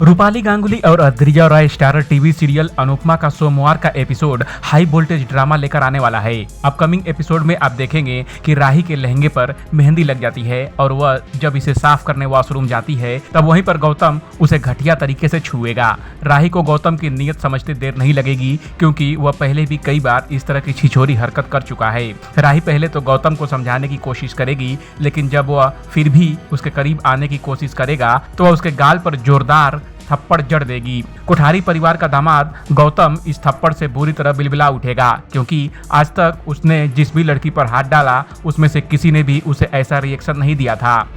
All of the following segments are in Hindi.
रूपाली गांगुली और Adrija Roy starrer TV serial Anupama का सोमवार का एपिसोड हाई वोल्टेज ड्रामा लेकर आने वाला है। अपकमिंग एपिसोड में आप देखेंगे कि राही के लहंगे पर मेहंदी लग जाती है और वह जब इसे साफ करने वॉशरूम जाती है तब वहीं पर गौतम उसे घटिया तरीके से छुएगा। राही को गौतम की नीयत समझते देर नहीं लगेगी क्योंकि वह पहले भी कई बार इस तरह की छिछोरी हरकत कर चुका है। राही पहले तो गौतम को समझाने की कोशिश करेगी, लेकिन जब वह फिर भी उसके करीब आने की कोशिश करेगा तो वह उसके गाल पर जोरदार थप्पड़ जड़ देगी। कोठारी परिवार का दामाद गौतम इस थप्पड़ से बुरी तरह बिलबिला उठेगा क्योंकि आज तक उसने जिस भी लड़की पर हाथ डाला उसमें से किसी ने भी उसे ऐसा रिएक्शन नहीं दिया था।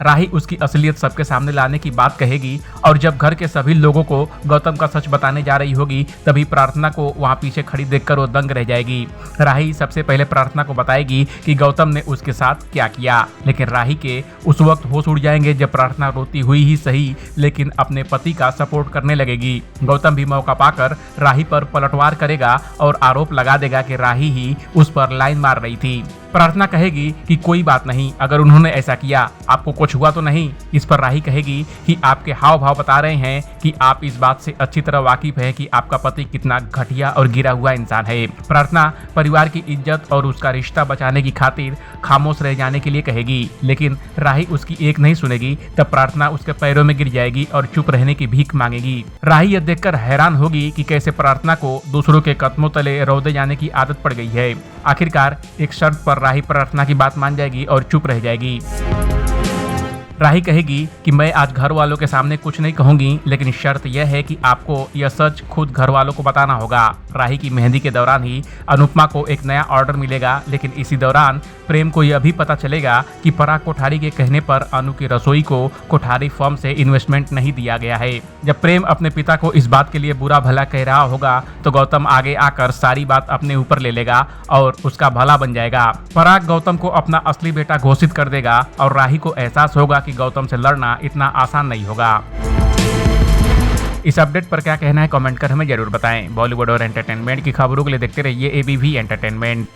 राही उसकी असलियत सबके सामने लाने की बात कहेगी और जब घर के सभी लोगों को गौतम का सच बताने जा रही होगी तभी प्रार्थना को वहां पीछे खड़ी देखकर वो दंग रह जाएगी। राही सबसे पहले प्रार्थना को बताएगी कि गौतम ने उसके साथ क्या किया, लेकिन राही के उस वक्त होश उड़ जाएंगे जब प्रार्थना रोती हुई ही सही लेकिन अपने पति का सपोर्ट करने लगेगी। गौतम भी मौका पाकर राही पर पलटवार करेगा और आरोप लगा देगा कि राही ही उस पर लाइन मार रही थी। प्रार्थना कहेगी कि कोई बात नहीं, अगर उन्होंने ऐसा किया आपको कुछ हुआ तो नहीं। इस पर राही कहेगी कि आपके हाव भाव बता रहे हैं कि आप इस बात से अच्छी तरह वाकिफ है कि आपका पति कितना घटिया और गिरा हुआ इंसान है। प्रार्थना परिवार की इज्जत और उसका रिश्ता बचाने की खातिर खामोश रह जाने के लिए कहेगी, लेकिन राही उसकी एक नहीं सुनेगी। तब प्रार्थना उसके पैरों में गिर जाएगी और चुप रहने की भीख मांगेगी। राही यह देखकर हैरान होगी कि कैसे प्रार्थना को दूसरों के कदमों तले रौंदे जाने की आदत पड़ गई है। आखिरकार एक शर्त पर राही प्रार्थना की बात मान जाएगी और चुप रह जाएगी। राही कहेगी कि मैं आज घर वालों के सामने कुछ नहीं कहूंगी, लेकिन शर्त यह है कि आपको यह सच खुद घर वालों को बताना होगा। राही की मेहंदी के दौरान ही अनुपमा को एक नया ऑर्डर मिलेगा, लेकिन इसी दौरान प्रेम को यह भी पता चलेगा कि पराग कोठारी के कहने पर अनु की रसोई को कोठारी फर्म से इन्वेस्टमेंट नहीं दिया गया है। जब प्रेम अपने पिता को इस बात के लिए बुरा भला कह रहा होगा तो गौतम आगे आकर सारी बात अपने ऊपर ले लेगा और उसका भला बन जाएगा। पराग गौतम को अपना असली बेटा घोषित कर देगा और राही को एहसास होगा कि गौतम से लड़ना इतना आसान नहीं होगा। इस अपडेट पर क्या कहना है कमेंट कर हमें जरूर बताएं। बॉलीवुड और एंटरटेनमेंट की खबरों के लिए देखते रहिए एबीवी एंटरटेनमेंट।